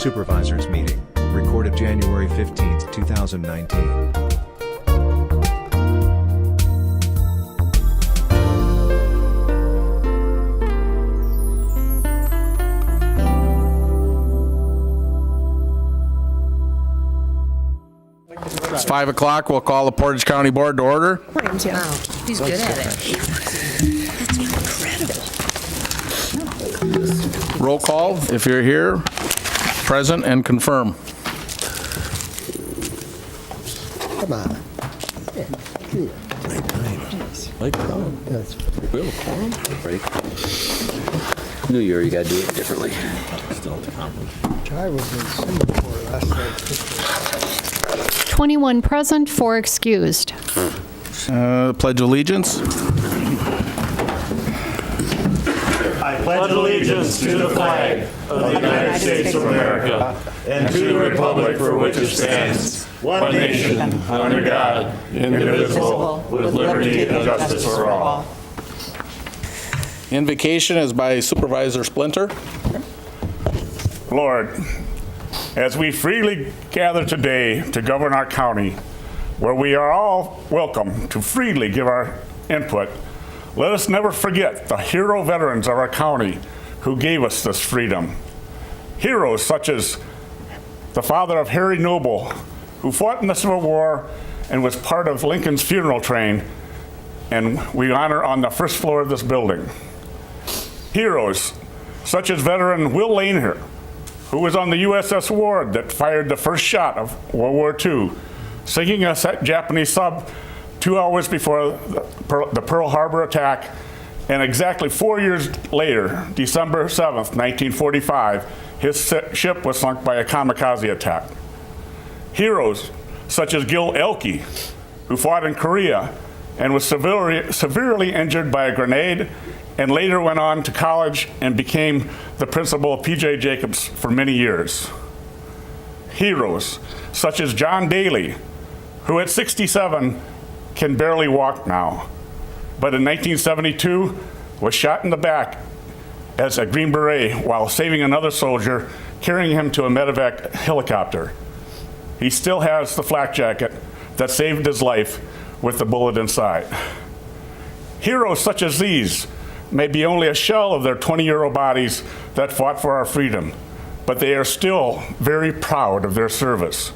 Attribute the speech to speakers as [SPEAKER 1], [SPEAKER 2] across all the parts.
[SPEAKER 1] Supervisors Meeting, recorded January 15, 2019.
[SPEAKER 2] It's 5 o'clock. We'll call the Portage County Board to order.
[SPEAKER 3] Wow, he's good at it. That's incredible.
[SPEAKER 2] Roll call if you're here, present, and confirm.
[SPEAKER 4] Come on.
[SPEAKER 5] New Year, you gotta do it differently.
[SPEAKER 4] I was in Singapore last night.
[SPEAKER 6] 21 present, 4 excused.
[SPEAKER 2] Pledge allegiance.
[SPEAKER 7] I pledge allegiance to the flag of the United States of America and to the republic for which it stands, one nation, under God, indivisible, with liberty and justice for all.
[SPEAKER 2] Invocation is by Supervisor Splinter.
[SPEAKER 7] Lord, as we freely gather today to govern our county, where we are all welcome to freely give our input, let us never forget the hero veterans of our county who gave us this freedom. Heroes such as the father of Harry Noble, who fought in the Civil War and was part of Lincoln's funeral train, and we honor on the first floor of this building. Heroes such as veteran Will Laner, who was on the USS Ward that fired the first shot of World War II, sinking a Japanese sub 2 hours before the Pearl Harbor attack, and exactly 4 years later, December 7th, 1945, his ship was sunk by a kamikaze attack. Heroes such as Gil Elke, who fought in Korea and was severely injured by a grenade, and later went on to college and became the principal of P.J. Jacobs for many years. Heroes such as John Daly, who at 67 can barely walk now, but in 1972 was shot in the back as a Green Beret while saving another soldier, carrying him to a medevac helicopter. He still has the flak jacket that saved his life with the bullet inside. Heroes such as these may be only a shell of their 20-year-old bodies that fought for our freedom, but they are still very proud of their service.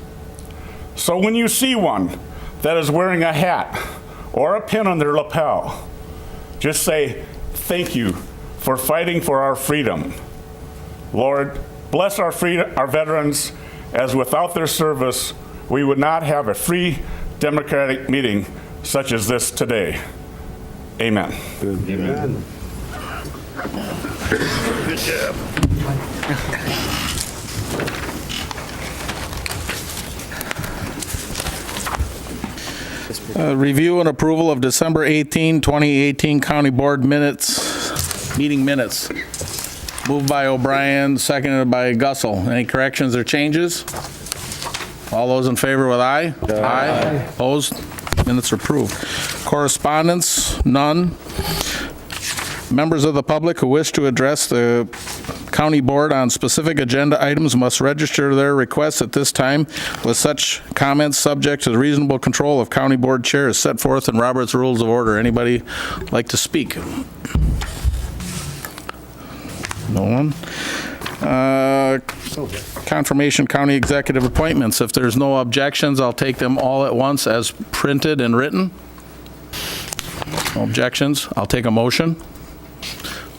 [SPEAKER 7] So when you see one that is wearing a hat or a pin on their lapel, just say, thank you for fighting for our freedom. Lord, bless our veterans, as without their service, we would not have a free democratic meeting such as this today. Amen.
[SPEAKER 4] Amen.
[SPEAKER 7] Good job.
[SPEAKER 2] Review and approval of December 18, 2018 County Board minutes, meeting minutes. Moved by O'Brien, seconded by Gussel. Any corrections or changes? All those in favor with aye? Aye. Opposed? Minutes are approved. Correspondence? None. Members of the public who wish to address the county board on specific agenda items must register their requests at this time, with such comments subject to the reasonable control of county board chairs set forth in Robert's Rules of Order. Anybody like to speak? No one? Confirmation county executive appointments. If there's no objections, I'll take them all at once as printed and written. No objections. I'll take a motion.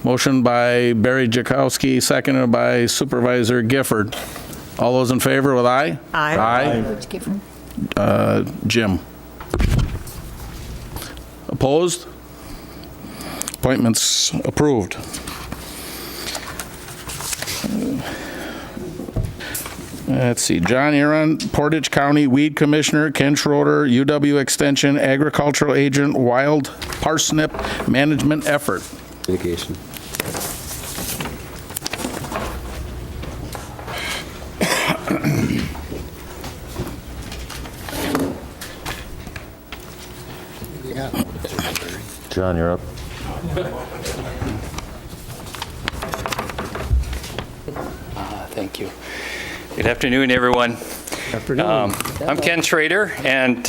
[SPEAKER 2] Motion by Barry Jakowski, seconded by Supervisor Gifford. All those in favor with aye?
[SPEAKER 3] Aye.
[SPEAKER 2] Jim. Opposed? Appointments approved. Let's see, John Eron, Portage County Weed Commissioner, Ken Schroeder, UW Extension, Agricultural Agent, Wild Parsnip Management Effort.
[SPEAKER 5] Mitigation.
[SPEAKER 8] John, you're up.
[SPEAKER 5] Thank you.
[SPEAKER 8] Good afternoon, everyone.
[SPEAKER 4] Afternoon.
[SPEAKER 8] I'm Ken Schroeder, and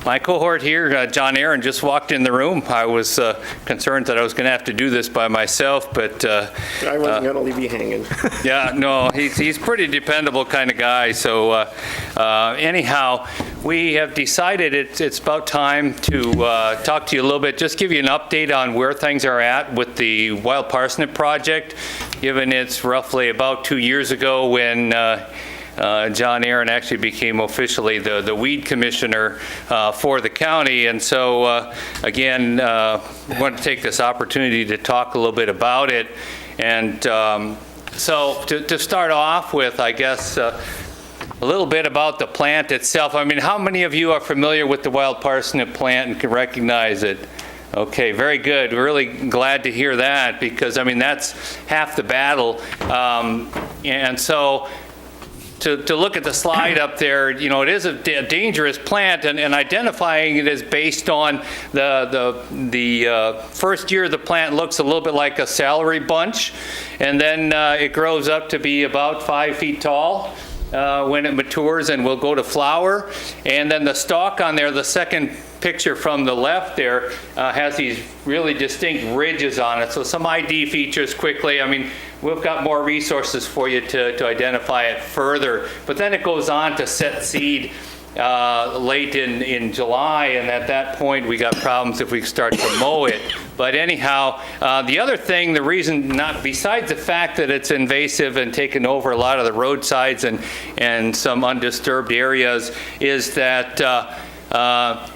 [SPEAKER 8] my cohort here, John Eron, just walked in the room. I was concerned that I was going to have to do this by myself, but
[SPEAKER 9] I wasn't going to leave you hanging.
[SPEAKER 8] yeah, no, he's pretty dependable kind of guy. So anyhow, we have decided it's about time to talk to you a little bit, just give you an update on where things are at with the Wild Parsnip project, given it's roughly about 2 years ago when John Eron actually became officially the weed commissioner for the county. And so, again, I want to take this opportunity to talk a little bit about it. And so to start off with, I guess, a little bit about the plant itself. I mean, how many of you are familiar with the Wild Parsnip plant and can recognize it? Okay, very good. We're really glad to hear that, because, I mean, that's half the battle. And so to look at the slide up there, you know, it is a dangerous plant, and identifying it as based on the first year of the plant looks a little bit like a celery bunch, and then it grows up to be about 5 feet tall when it matures and will go to flower. And then the stalk on there, the second picture from the left there, has these really distinct ridges on it. So some ID features quickly. I mean, we've got more resources for you to identify it further. But then it goes on to set seed late in July, and at that point we got problems if we start to mow it. But anyhow, the other thing, the reason, not besides the fact that it's invasive and taken over a lot of the roadsides and some undisturbed areas, is that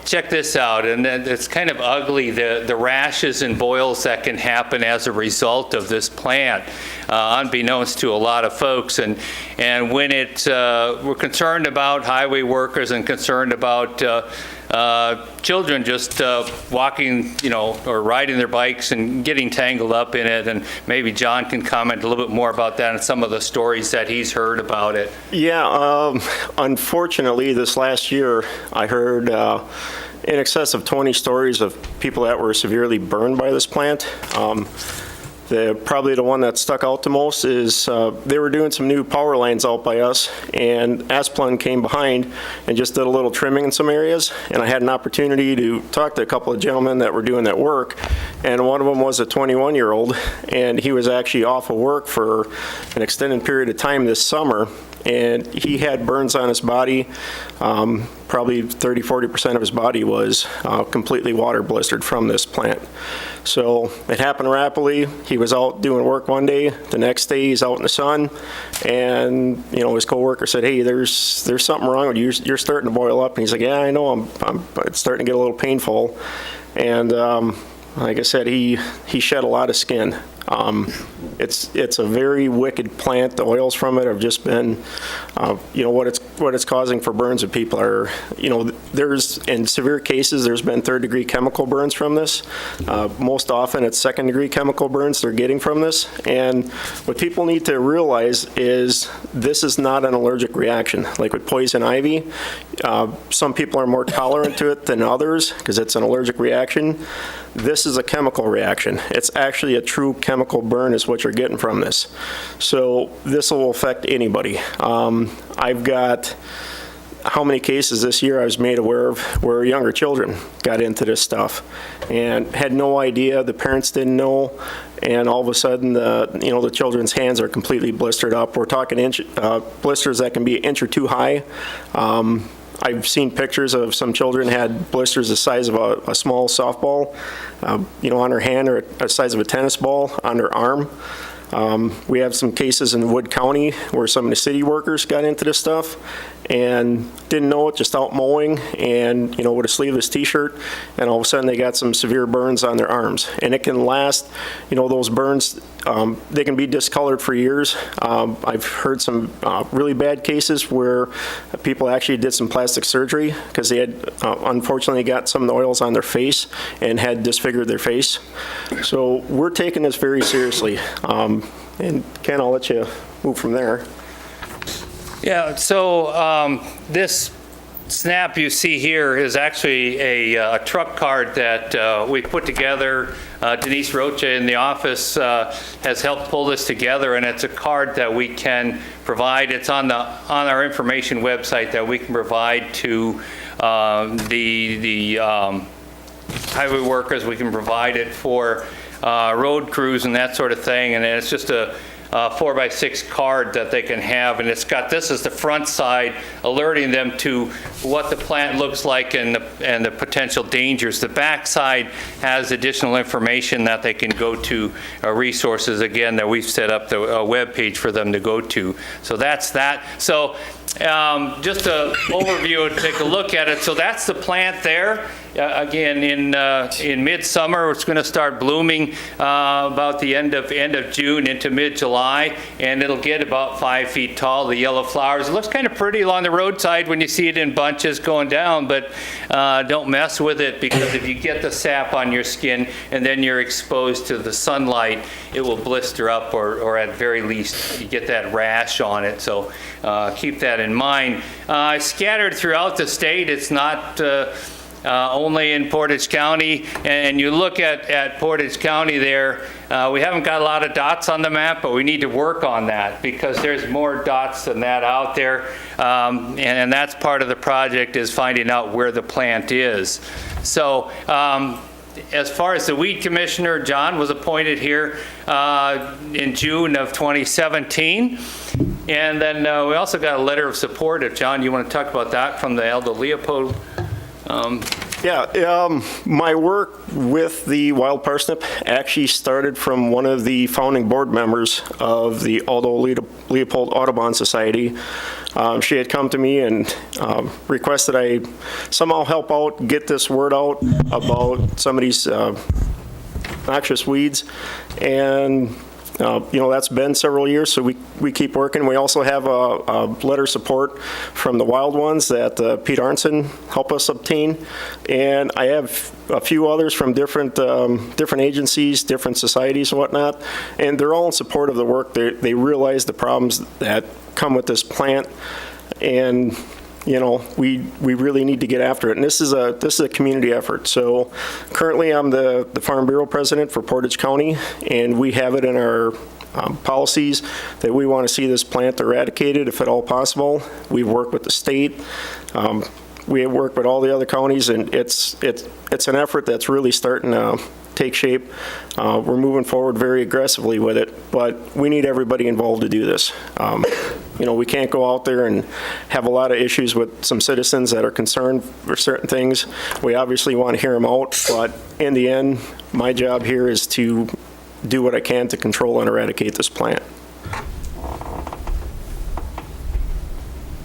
[SPEAKER 8] check this out, and it's kind of ugly, the rashes and boils that can happen as a result of this plant, unbeknownst to a lot of folks. And when we're concerned about highway workers and concerned about children just walking, you know, or riding their bikes and getting tangled up in it. And maybe John can comment a little bit more about that and some of the stories that he's heard about it.
[SPEAKER 9] Yeah, unfortunately, this last year, I heard in excess of 20 stories of people that were severely burned by this plant. Probably the one that stuck out the most is they were doing some new power lines out by us, and Asplund came behind and just did a little trimming in some areas. And I had an opportunity to talk to a couple of gentlemen that were doing that work, and one of them was a 21-year-old, and he was actually off of work for an extended period of time this summer. And he had burns on his body. Probably 30–40% of his body was completely water blistered from this plant. So it happened rapidly. He was out doing work one day. The next day he's out in the sun, and you know, his coworker said, "Hey, there's something wrong with you. You're starting to boil up." And he's like, "Yeah, I know. It's starting to get a little painful." And like I said, he shed a lot of skin. It's a very wicked plant. The oils from it have just been, you know, what it's causing for burns of people are, you know, in severe cases, there's been third-degree chemical burns from this. Most often it's second-degree chemical burns they're getting from this. And what people need to realize is this is not an allergic reaction. Like with poison ivy, some people are more tolerant to it than others because it's an allergic reaction. This is a chemical reaction. It's actually a true chemical burn is what you're getting from this. So this will affect anybody. I've got how many cases this year I was made aware of where younger children got into this stuff and had no idea. The parents didn't know, and all of a sudden the children's hands are completely blistered up. We're talking blisters that can be an inch or two high. I've seen pictures of some children had blisters the size of a small softball, you know, on their hand, or the size of a tennis ball on their arm. We have some cases in Wood County where some of the city workers got into this stuff and didn't know it, just out mowing, and, you know, with a sleeveless t-shirt, and all of a sudden they got some severe burns on their arms. And it can last, you know, those burns, they can be discolored for years. I've heard some really bad cases where people actually did some plastic surgery because they had unfortunately got some of the oils on their face and had disfigured their face. So we're taking this very seriously. And Ken, I'll let you move from there.
[SPEAKER 8] Yeah, so this snap you see here is actually a truck card that we put together. Denise Rocha in the office has helped pull this together, and it's a card that we can provide. It's on our information website that we can provide to the highway workers. We can provide it for road crews and that sort of thing, and it's just a 4x6 card that they can have, and it's got this as the front side, alerting them to what the plant looks like and the potential dangers. The back side has additional information that they can go to, resources again that we've set up the web page for them to go to. So that's that. So just an overview and take a look at it. So that's the plant there. Again, in midsummer, it's going to start blooming about the end of June into mid-July, and it'll get about 5 feet tall, the yellow flowers. It looks kind of pretty along the roadside when you see it in bunches going down, but don't mess with it, because if you get the sap on your skin and then you're exposed to the sunlight, it will blister up, or at very least you get that rash on it. So keep that in mind. Scattered throughout the state. It's not only in Portage County, and you look at Portage County there, we haven't got a lot of dots on the map, but we need to work on that, because there's more dots than that out there, and that's part of the project, is finding out where the plant is. So as far as the weed commissioner, John was appointed here in June of 2017. And then we also got a letter of support. If, John, you want to talk about that from the Aldo Leopold.
[SPEAKER 9] My work with the wild parsnip actually started from one of the founding board members of the Aldo Leopold Audubon Society. She had come to me and requested I somehow help out, get this word out about some of these noxious weeds. And that's been several years, so we keep working. We also have a letter of support from the wild ones that Pete Arnson helped us obtain, and I have a few others from different agencies, different societies and whatnot, and they're all in support of the work. They realize the problems that come with this plant, and we really need to get after it. And this is a community effort. So currently I'm the Farm Bureau president for Portage County, and we have it in our policies that we want to see this plant eradicated if at all possible. We've worked with the state. We have worked with all the other counties, and it's an effort that's really starting to take shape. We're moving forward very aggressively with it, but we need everybody involved to do this. We can't go out there and have a lot of issues with some citizens that are concerned for certain things. We obviously want to hear them out, but in the end, my job here is to do what I can to control and eradicate this plant.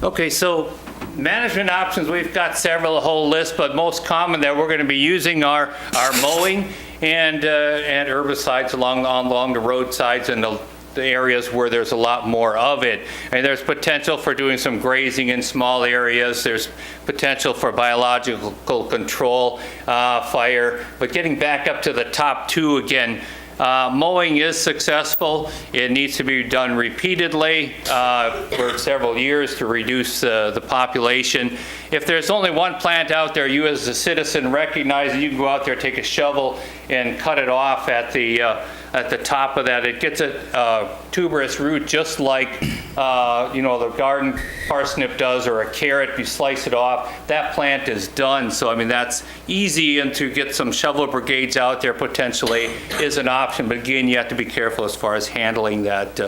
[SPEAKER 8] Okay, so management options, we've got several, a whole list, but most common that we're going to be using are mowing and herbicides along the roadsides and the areas where there's a lot more of it. And there's potential for doing some grazing in small areas. There's potential for biological control, fire. But getting back up to the top two again, mowing is successful. It needs to be done repeatedly for several years to reduce the population. If there's only one plant out there, you as a citizen recognize that you can go out there, take a shovel, and cut it off at the top of that. It gets a tuberous root just like the garden parsnip does, or a carrot. You slice it off, that plant is done. So I mean, that's easy, and to get some shovel brigades out there potentially is an option. But again, you have to be careful as far as handling that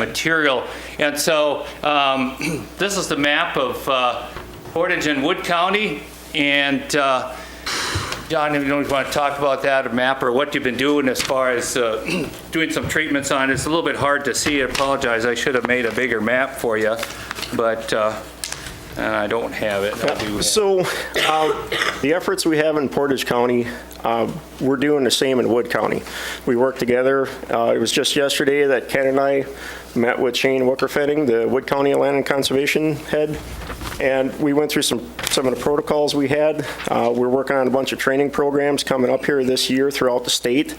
[SPEAKER 8] material. And so this is the map of Portage and Wood County, and John, if you don't want to talk about that, a map, or what you've been doing as far as doing some treatments on it. It's a little bit hard to see. I apologize. I should have made a bigger map for you, but and I don't have it.
[SPEAKER 9] So the efforts we have in Portage County, we're doing the same in Wood County. We work together. It was just yesterday that Ken and I met with Shane Wickerfetting, the Wood County Land and Conservation head, and we went through some of the protocols we had. We're working on a bunch of training programs coming up here this year throughout the state.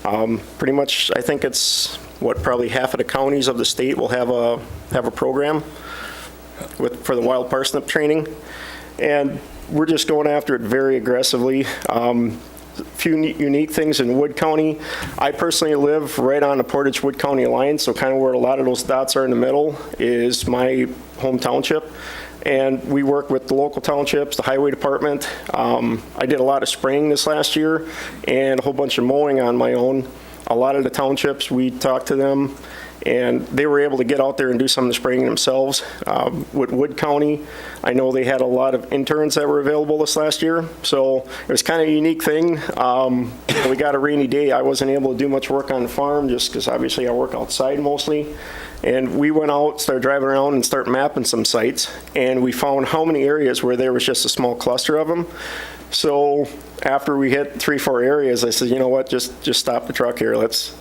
[SPEAKER 9] Pretty much, I think it's probably half of the counties of the state will have a program for the wild parsnip training. And we're just going after it very aggressively. Few unique things in Wood County. I personally live right on the Portage-Wood County line, so kind of where a lot of those dots are in the middle is my home township. And we work with the local townships, the highway department. I did a lot of spraying this last year and a whole bunch of mowing on my own. A lot of the townships, we talked to them, and they were able to get out there and do some of the spraying themselves. With Wood County, I know they had a lot of interns that were available this last year, so it was kind of a unique thing. We got a rainy day. I wasn't able to do much work on the farm just because obviously I work outside mostly. And we went out, started driving around and started mapping some sites, and we found how many areas where there was just a small cluster of them. So after we hit 3-4 areas, I said, you know what, just stop the truck here. Let's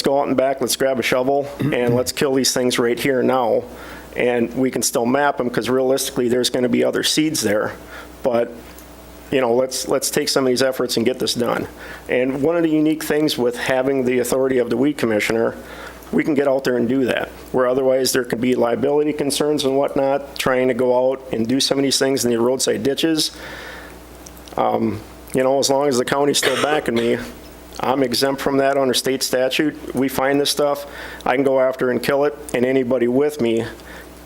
[SPEAKER 9] go out and back, let's grab a shovel, and let's kill these things right here now. And we can still map them, because realistically, there's going to be other seeds there. But, you know, let's take some of these efforts and get this done. And one of the unique things with having the authority of the weed commissioner, we can get out there and do that, where otherwise there could be liability concerns and whatnot, trying to go out and do some of these things in the roadside ditches. You know, as long as the county's still backing me, I'm exempt from that under state statute. We find this stuff, I can go after and kill it, and anybody with me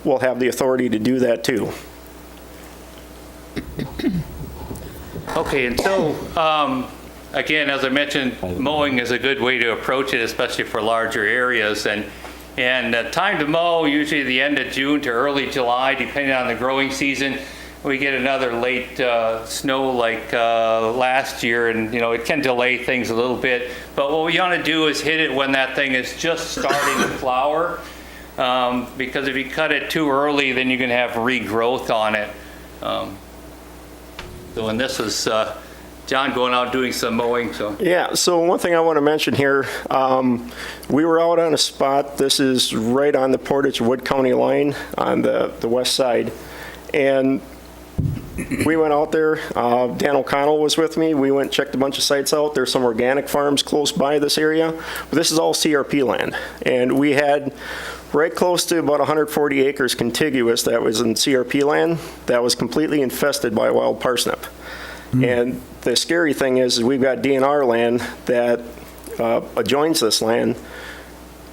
[SPEAKER 9] will have the authority to do that too.
[SPEAKER 8] Okay, and so, again, as I mentioned, mowing is a good way to approach it, especially for larger areas. And time to mow, usually the end of June to early July, depending on the growing season. We get another late snow like last year, and you know, it can delay things a little bit. But what we want to do is hit it when that thing is just starting to flower, because if you cut it too early, then you're going to have regrowth on it. So, and this is John going out doing some mowing. So
[SPEAKER 9] yeah, so one thing I want to mention here, we were out on a spot. This is right on the Portage-Wood County line on the west side, and we went out there. Dan O'Connell was with me. We went and checked a bunch of sites out. There's some organic farms close by this area, but this is all CRP land. And we had right close to about 140 acres contiguous that was in CRP land that was completely infested by wild parsnip. And the scary thing is we've got DNR land that adjoins this land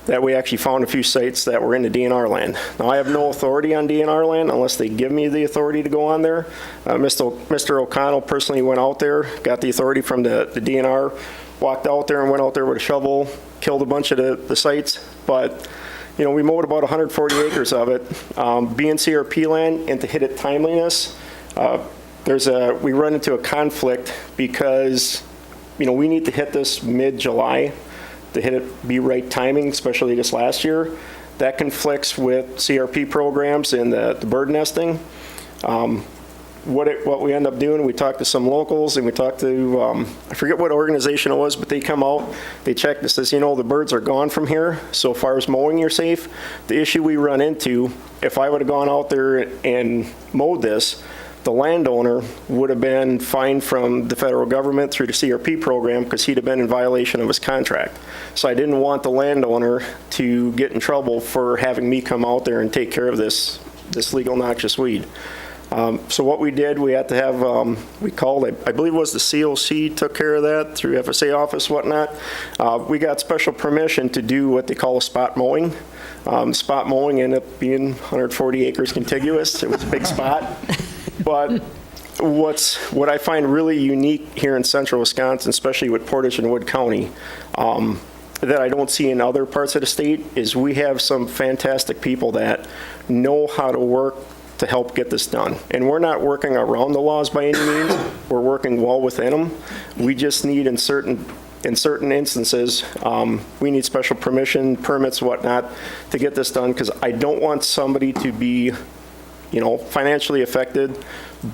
[SPEAKER 9] that we actually found a few sites that were in the DNR land. Now, I have no authority on DNR land unless they give me the authority to go on there. Mr. O'Connell personally went out there, got the authority from the DNR, walked out there and went out there with a shovel, killed a bunch of the sites. But, you know, we mowed about 140 acres of it. Being CRP land and to hit it timeliness, we run into a conflict because, you know, we need to hit this mid-July to hit it, be right timing, especially this last year. That conflicts with CRP programs and the bird nesting. What we end up doing, we talked to some locals and we talked to, I forget what organization it was, but they come out, they check and says, you know, the birds are gone from here. So far as mowing, you're safe. The issue we run into, if I would have gone out there and mowed this, the landowner would have been fined from the federal government through the CRP program because he'd have been in violation of his contract. So I didn't want the landowner to get in trouble for having me come out there and take care of this legal noxious weed. So what we did, we had to have, we called, I believe it was the COC took care of that through FSA office, whatnot. We got special permission to do what they call a spot mowing. Spot mowing ended up being 140 acres contiguous. It was a big spot. But what I find really unique here in central Wisconsin, especially with Portage and Wood County, that I don't see in other parts of the state, is we have some fantastic people that know how to work to help get this done. And we're not working around the laws by any means. We're working well within them. We just need in certain instances, we need special permission, permits, whatnot, to get this done, because I don't want somebody to be, you know, financially affected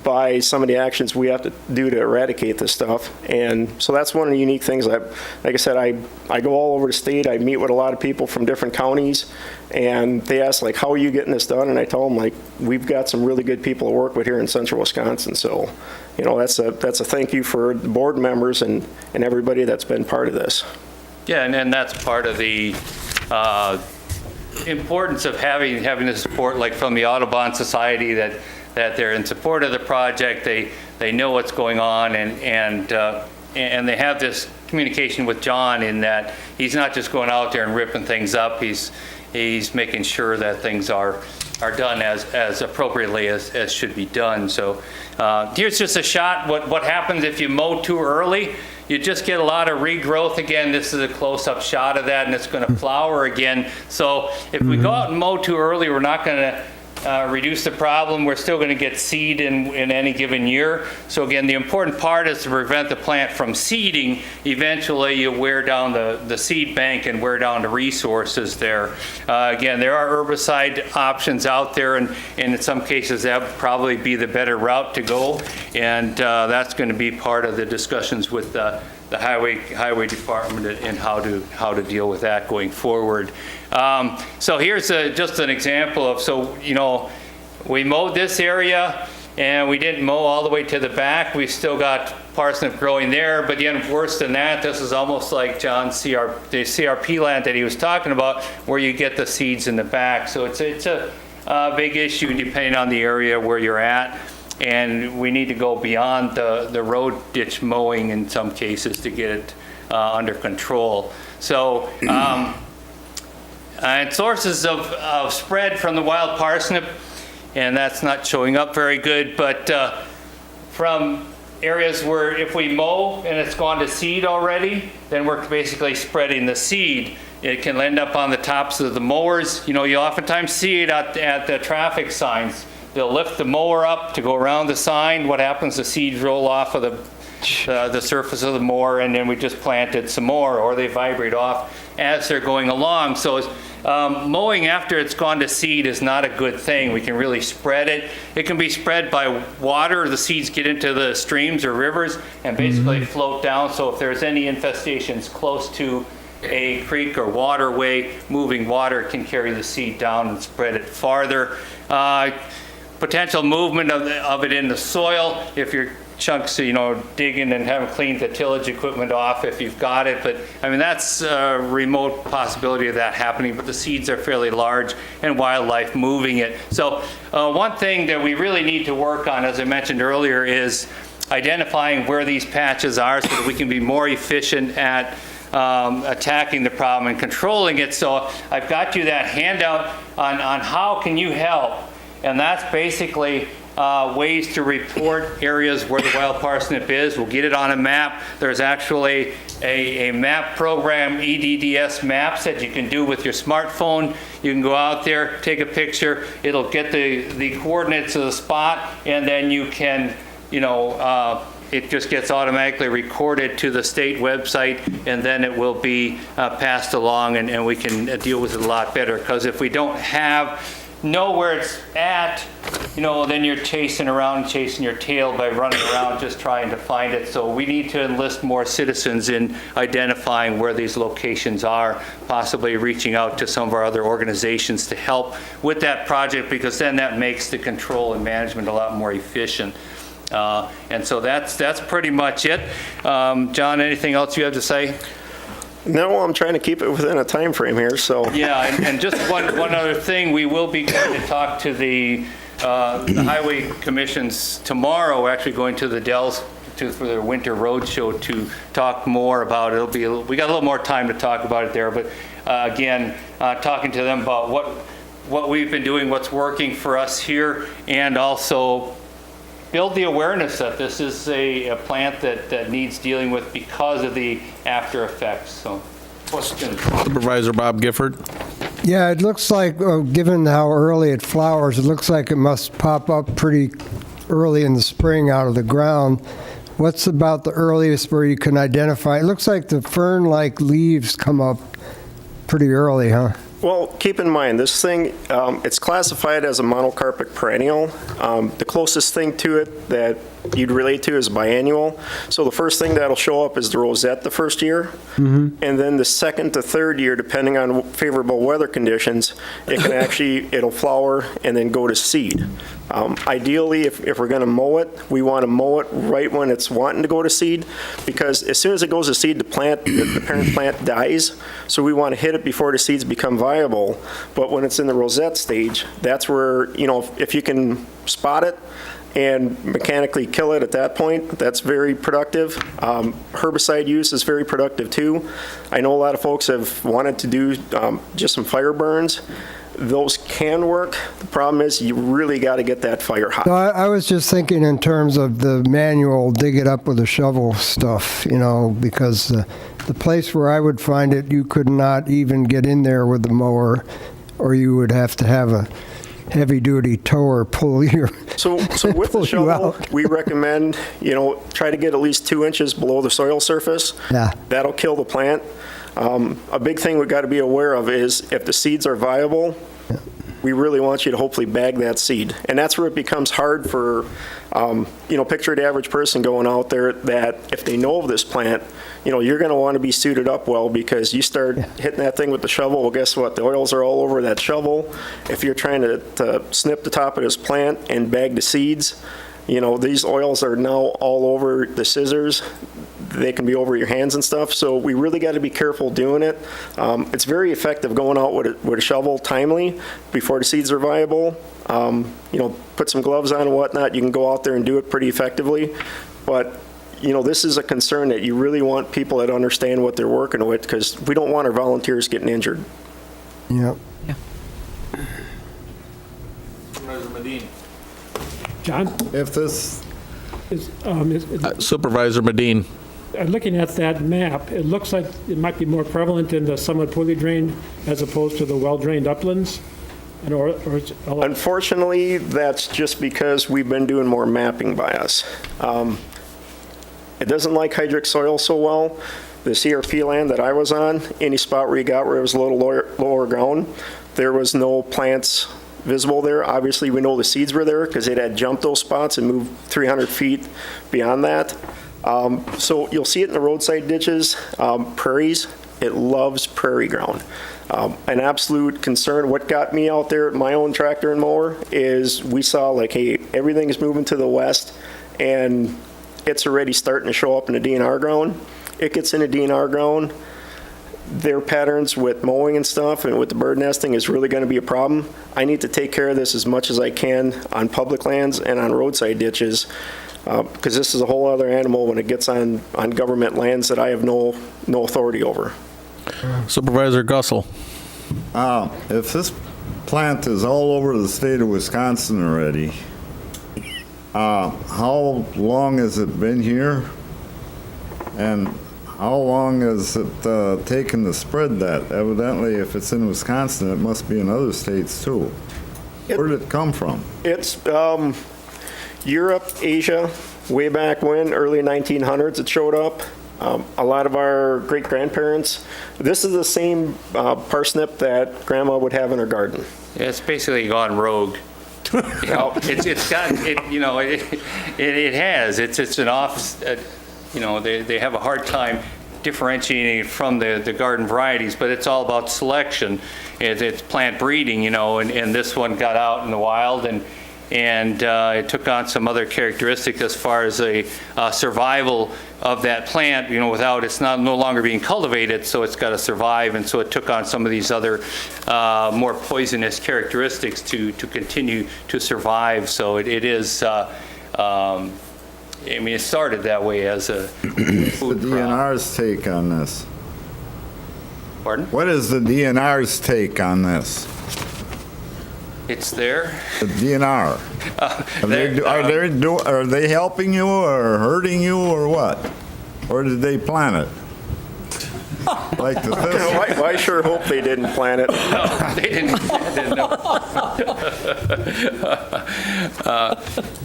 [SPEAKER 9] by some of the actions we have to do to eradicate this stuff. And so that's one of the unique things. Like I said, I go all over the state. I meet with a lot of people from different counties, and they ask, like, how are you getting this done? And I tell them, like, we've got some really good people to work with here in central Wisconsin. So, you know, that's a thank you for the board members and everybody that's been part of this.
[SPEAKER 8] yeah, and that's part of the importance of having the support, like from the Audubon Society, that that they're in support of the project. They know what's going on, and they have this communication with John in that he's not just going out there and ripping things up. He's making sure that things are done as appropriately as should be done. So here's just a shot. What happens if you mow too early? You just get a lot of regrowth. Again, this is a close-up shot of that, and it's going to flower again. So if we go out and mow too early, we're not going to reduce the problem. We're still going to get seed in any given year. So again, the important part is to prevent the plant from seeding. Eventually, you wear down the seed bank and wear down the resources there. Again, there are herbicide options out there, and in some cases, that would probably be the better route to go. And that's going to be part of the discussions with the highway department and how to deal with that going forward. So here's just an example of, we mowed this area and we didn't mow all the way to the back. We still got parsnip growing there, but even worse than that, this is almost like John's the CRP land that he was talking about, where you get the seeds in the back. So it's a big issue depending on the area where you're at. And we need to go beyond the road ditch mowing in some cases to get it under control. So, and sources of spread from the wild parsnip, and that's not showing up very good, but from areas where if we mow and it's gone to seed already, then we're basically spreading the seed. It can end up on the tops of the mowers. You oftentimes see it at the traffic signs. They'll lift the mower up to go around the sign. What happens? The seeds roll off of the surface of the mower, and then we just planted some more, or they vibrate off as they're going along. So mowing after it's gone to seed is not a good thing. We can really spread it. It can be spread by water. The seeds get into the streams or rivers and basically float down. So if there's any infestations close to a creek or waterway, moving water can carry the seed down and spread it farther. Potential movement of it in the soil if your chunks, digging and haven't cleaned the tillage equipment off if you've got it. But I mean, that's a remote possibility of that happening, but the seeds are fairly large and wildlife moving it. So one thing that we really need to work on, as I mentioned earlier, is identifying where these patches are so that we can be more efficient at attacking the problem and controlling it. So I've got you that handout on how can you help. And that's basically ways to report areas where the wild parsnip is. We'll get it on a map. There's actually a map program, EDDS maps, that you can do with your smartphone. You can go out there, take a picture. It'll get the coordinates of the spot, and then you can, it just gets automatically recorded to the state website, and then it will be passed along, and we can deal with it a lot better. Because if we don't know where it's at, then you're chasing your tail by running around just trying to find it. So we need to enlist more citizens in identifying where these locations are, possibly reaching out to some of our other organizations to help with that project, because then that makes the control and management a lot more efficient. And so that's pretty much it. John, anything else you have to say?
[SPEAKER 9] No, I'm trying to keep it within a time frame here, so.
[SPEAKER 8] Yeah, and just one other thing, we will be going to talk to the highway commissions tomorrow. We're actually going to the Dells for their winter road show to talk more about it. We got a little more time to talk about it there, but again, talking to them about what we've been doing, what's working for us here, and also build the awareness that this is a plant that needs dealing with because of the after effects. So, questions?
[SPEAKER 2] Supervisor Bob Gifford.
[SPEAKER 4] Yeah, it looks like, given how early it flowers, it looks like it must pop up pretty early in the spring out of the ground. What's about the earliest where you can identify? It looks like the fern-like leaves come up pretty early, huh?
[SPEAKER 9] Well, keep in mind, this thing, it's classified as a monocarpic perennial. The closest thing to it that you'd relate to is biannual. So the first thing that'll show up is the rosette the first year. And then the second to third year, depending on favorable weather conditions, it can it'll flower and then go to seed. Ideally, if we're going to mow it, we want to mow it right when it's wanting to go to seed, because as soon as it goes to seed, the parent plant dies. So we want to hit it before the seeds become viable. But when it's in the rosette stage, that's where, if you can spot it and mechanically kill it at that point, that's very productive. Herbicide use is very productive too. I know a lot of folks have wanted to do just some fire burns. Those can work. The problem is you really got to get that fire hot.
[SPEAKER 4] No, I was just thinking in terms of the manual dig it up with a shovel stuff, because the place where I would find it, you could not even get in there with the mower, or you would have to have a heavy-duty tower pull your
[SPEAKER 9] So with the shovel, we recommend, try to get at least 2 inches below the soil surface.
[SPEAKER 4] Yeah.
[SPEAKER 9] That'll kill the plant. A big thing we've got to be aware of is if the seeds are viable, we really want you to hopefully bag that seed. And that's where it becomes hard for, picture the average person going out there that if they know of this plant, you're going to want to be suited up well, because you start hitting that thing with the shovel, well, guess what? The oils are all over that shovel. If you're trying to snip the top of this plant and bag the seeds, these oils are now all over the scissors. They can be over your hands and stuff. So we really got to be careful doing it. It's very effective going out with a shovel timely before the seeds are viable. Put some gloves on and whatnot. You can go out there and do it pretty effectively. But, this is a concern that you really want people that understand what they're working with, because we don't want our volunteers getting injured.
[SPEAKER 4] Yep.
[SPEAKER 2] Supervisor Medine.
[SPEAKER 10] John?
[SPEAKER 11] If this,
[SPEAKER 2] Supervisor Medine.
[SPEAKER 10] Looking at that map, it looks like it might be more prevalent in the somewhat poorly drained as opposed to the well-drained uplands.
[SPEAKER 9] Unfortunately, that's just because we've been doing more mapping by us. It doesn't like hydric soil so well. The CRP land that I was on, any spot where you got where it was a little lower ground, there was no plants visible there. Obviously, we know the seeds were there because it had jumped those spots and moved 300 feet beyond that. So you'll see it in the roadside ditches, prairies. It loves prairie ground. An absolute concern. What got me out there at my own tractor and mower is we saw hey, everything is moving to the west, and it's already starting to show up in the DNR ground. It gets into DNR ground. Their patterns with mowing and stuff and with the bird nesting is really going to be a problem. I need to take care of this as much as I can on public lands and on roadside ditches, because this is a whole other animal when it gets on government lands that I have no authority over.
[SPEAKER 2] Supervisor Gussel.
[SPEAKER 11] if this plant is all over the state of Wisconsin already, how long has it been here? And how long has it taken to spread that? Evidently, if it's in Wisconsin, it must be in other states too. Where did it come from?
[SPEAKER 9] It's Europe, Asia, way back when, early 1900s it showed up. A lot of our great-grandparents, this is the same parsnip that Grandma would have in her garden.
[SPEAKER 8] Yeah, it's basically gone rogue. It's gotten, it has. It's an off, they have a hard time differentiating it from the garden varieties, but it's all about selection. It's plant breeding, and this one got out in the wild and it took on some other characteristics as far as a survival of that plant, without, it's no longer being cultivated, so it's got to survive, and so it took on some of these other more poisonous characteristics to continue to survive. So it is, it started that way as a food
[SPEAKER 11] The DNR's take on this?
[SPEAKER 8] Pardon?
[SPEAKER 11] What is the DNR's take on this?
[SPEAKER 8] It's there.
[SPEAKER 11] The DNR. Are they helping you or hurting you or what? Or did they plan it? Like the thistle?
[SPEAKER 9] I sure hope they didn't plant it.
[SPEAKER 8] No, they didn't.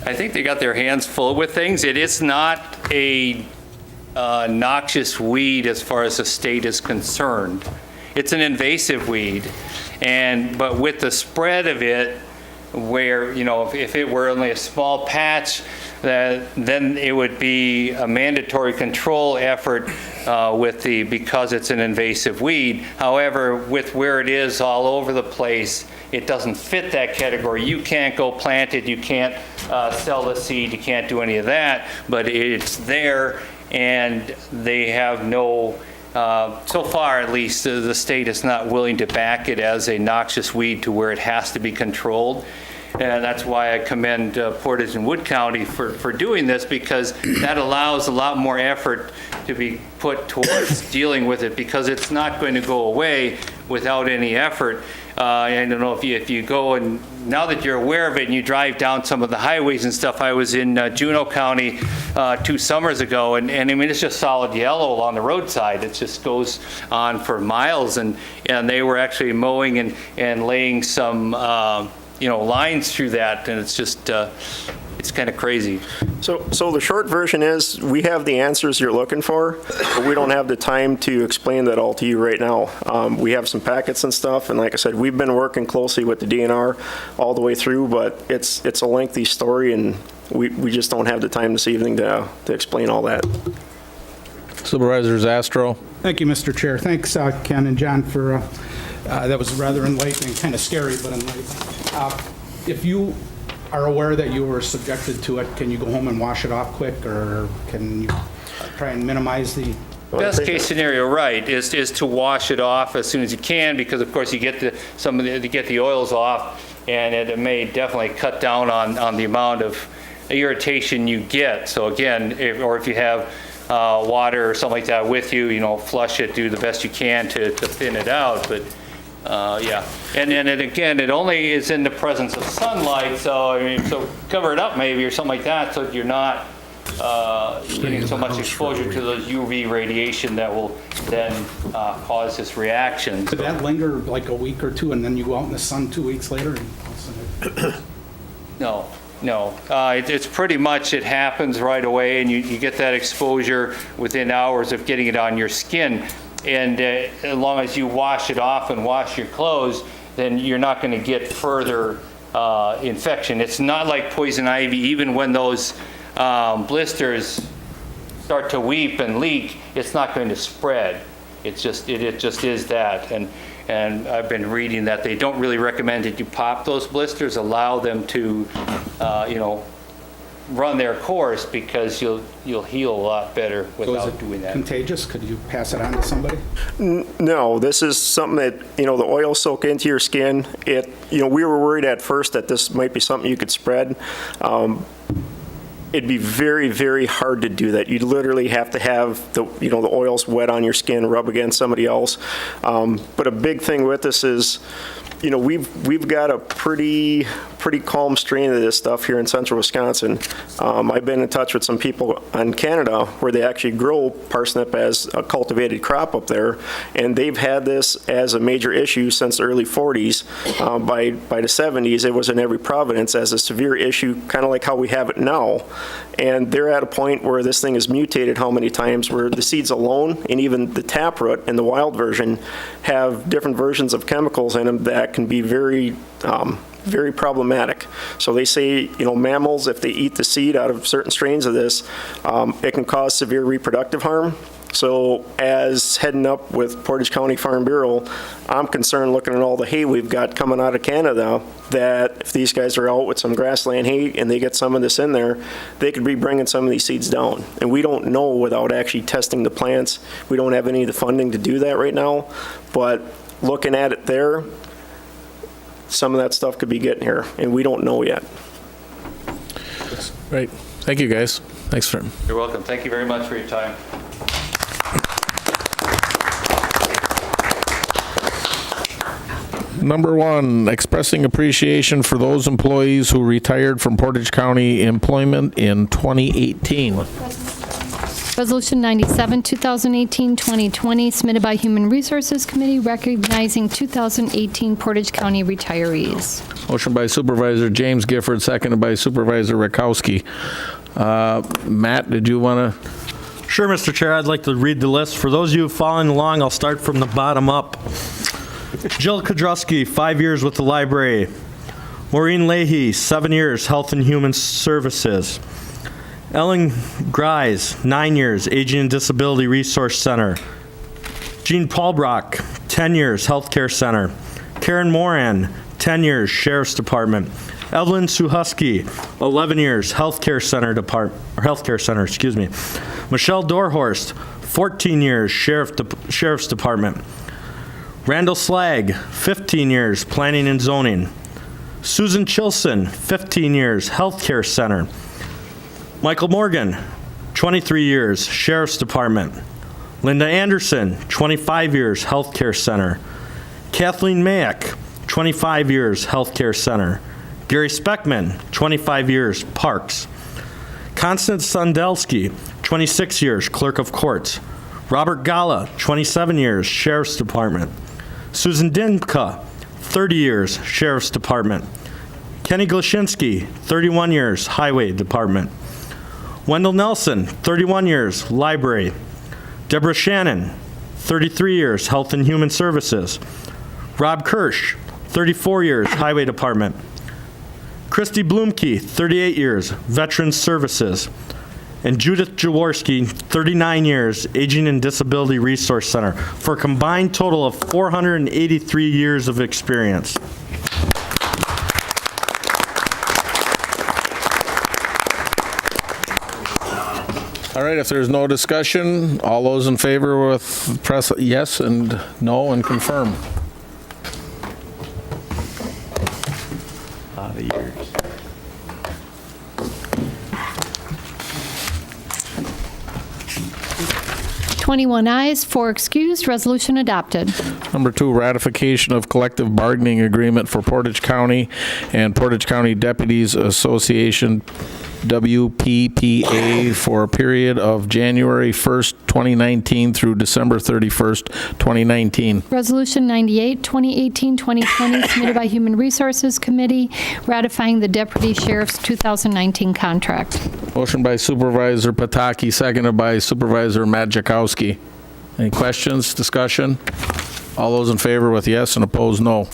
[SPEAKER 8] I think they got their hands full with things. It is not a noxious weed as far as the state is concerned. It's an invasive weed, but with the spread of it, where if it were only a small patch, then it would be a mandatory control effort because it's an invasive weed. However, with where it is all over the place, it doesn't fit that category. You can't go plant it, you can't sell the seed, you can't do any of that, but it's there, and they have no, so far at least, the state is not willing to back it as a noxious weed to where it has to be controlled. And that's why I commend Portage and Wood County for doing this, because that allows a lot more effort to be put towards dealing with it, because it's not going to go away without any effort. I don't know if you go, and now that you're aware of it and you drive down some of the highways and stuff, I was in Juneau County 2 summers ago, and I mean, it's just solid yellow along the roadside. It just goes on for miles, and they were actually mowing and laying some lines through that, and it's just, it's kind of crazy.
[SPEAKER 9] So the short version is, we have the answers you're looking for, but we don't have the time to explain that all to you right now. We have some packets and stuff, and like I said, we've been working closely with the DNR all the way through, but it's a lengthy story, and we just don't have the time this evening to explain all that.
[SPEAKER 2] Supervisor Zastro.
[SPEAKER 12] Thank you, Mr. Chair. Thanks, Ken and John, for that was rather enlightening, kind of scary, but enlightening. If you are aware that you were subjected to it, can you go home and wash it off quick, or can you try and minimize the...
[SPEAKER 8] Best case scenario, right, is to wash it off as soon as you can, because of course you get the oils off, and it may definitely cut down on the amount of irritation you get. So again, if you have water or something like that with you, flush it, do the best you can to thin it out. But yeah, and again, it only is in the presence of sunlight, so cover it up maybe or something like that, so you're not getting so much exposure to the UV radiation that will then cause this reaction.
[SPEAKER 12] Could that linger like a week or two, and then you go out in the sun 2 weeks later?
[SPEAKER 8] No. It's pretty much, it happens right away, and you get that exposure within hours of getting it on your skin. And as long as you wash it off and wash your clothes, then you're not going to get further infection. It's not like poison ivy. Even when those blisters start to weep and leak, it's not going to spread. It just is that. And I've been reading that they don't really recommend that you pop those blisters, allow them to, run their course, because you'll heal a lot better without doing that.
[SPEAKER 12] Contagious? Could you pass it on to somebody?
[SPEAKER 9] No, this is something that, the oil soak into your skin. We were worried at first that this might be something you could spread. It'd be very, very hard to do that. You'd literally have to have the oils wet on your skin, rub against somebody else. But a big thing with this is, we've got a pretty calm strain of this stuff here in central Wisconsin. I've been in touch with some people in Canada where they actually grow parsnip as a cultivated crop up there, and they've had this as a major issue since the early 40s. By the 70s, it was in every province as a severe issue, kind of like how we have it now. And they're at a point where this thing is mutated how many times, where the seeds alone and even the taproot and the wild version have different versions of chemicals in them that can be very problematic. So they say, mammals, if they eat the seed out of certain strains of this, it can cause severe reproductive harm. So as heading up with Portage County Farm Bureau, I'm concerned looking at all the hay we've got coming out of Canada, that if these guys are out with some grassland hay and they get some of this in there, they could be bringing some of these seeds down. And we don't know without actually testing the plants. We don't have any of the funding to do that right now. But looking at it there, some of that stuff could be getting here, and we don't know yet.
[SPEAKER 2] Great. Thank you, guys. Thanks for...
[SPEAKER 8] You're welcome. Thank you very much for your time.
[SPEAKER 2] Number 1, expressing appreciation for those employees who retired from Portage County employment in 2018.
[SPEAKER 6] Resolution 97, 2018-2020, submitted by Human Resources Committee, recognizing 2018 Portage County retirees.
[SPEAKER 2] Motion by Supervisor James Gifford, seconded by Supervisor Rakowski. Matt, did you want to?
[SPEAKER 13] Sure, Mr. Chair. I'd like to read the list. For those of you following along, I'll start from the bottom up. Jill Kodrowski, 5 years with the library. Maureen Leahy, 7 years, Health and Human Services. Ellen Grise, 9 years, Aging and Disability Resource Center. Jean Paulbrock, 10 years, Healthcare Center. Karen Moran, 10 years, Sheriff's Department. Evelyn Suhusky, 11 years, Healthcare Center Michelle Dorhorst, 14 years, Sheriff's Department. Randall Slag, 15 years, Planning and Zoning. Susan Chilson, 15 years, Healthcare Center. Michael Morgan, 23 years, Sheriff's Department. Linda Anderson, 25 years, Healthcare Center. Kathleen Mack, 25 years, Healthcare Center. Gary Speckman, 25 years, Parks. Constance Sandelsky, 26 years, Clerk of Courts. Robert Gala, 27 years, Sheriff's Department. Susan Dimka, 30 years, Sheriff's Department. Kenny Glashinsky, 31 years, Highway Department. Wendell Nelson, 31 years, Library. Deborah Shannon, 33 years, Health and Human Services. Rob Kirsch, 34 years, Highway Department. Christy Blumke, 38 years, Veterans Services. And Judith Jaworski, 39 years, Aging and Disability Resource Center, for a combined total of 483 years of experience.
[SPEAKER 2] All right, if there's no discussion, all those in favor with press yes and no and confirm.
[SPEAKER 13] A lot of years.
[SPEAKER 6] 21 ayes, 4 excused, resolution adopted.
[SPEAKER 2] Number 2, ratification of collective bargaining agreement for Portage County and Portage County Deputies Association, WPPA, for a period of January 1st, 2019 through December 31st, 2019.
[SPEAKER 6] Resolution 98, 2018-2020, submitted by Human Resources Committee, ratifying the Deputy Sheriff's 2019 contract.
[SPEAKER 2] Motion by Supervisor Pataki, seconded by Supervisor Majkowski. Any questions, discussion? All those in favor with yes and opposed no.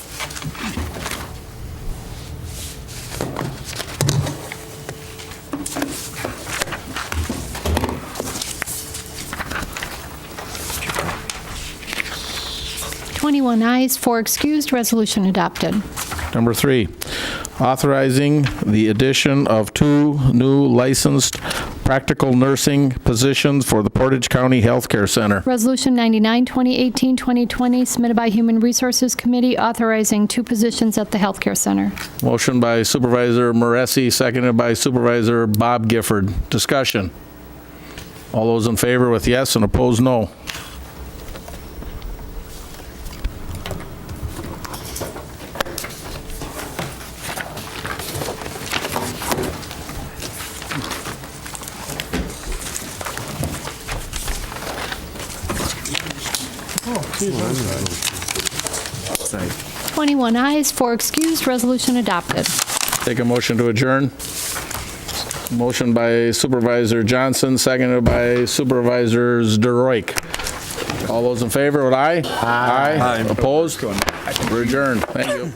[SPEAKER 6] Ayes, 4 excused, resolution adopted.
[SPEAKER 2] Number 3, authorizing the addition of 2 new licensed practical nursing positions for the Portage County Healthcare Center.
[SPEAKER 6] Resolution 99, 2018-2020, submitted by Human Resources Committee, authorizing 2 positions at the Healthcare Center.
[SPEAKER 2] Motion by Supervisor Moresi, seconded by Supervisor Bob Gifford. Discussion. All those in favor with yes and opposed no.
[SPEAKER 11] Side.
[SPEAKER 6] 21 ayes, 4 excused, resolution adopted.
[SPEAKER 2] Take a motion to adjourn. Motion by Supervisor Johnson, seconded by Supervisors DeRoik. All those in favor with aye? Aye. Opposed? We're adjourned. Thank you.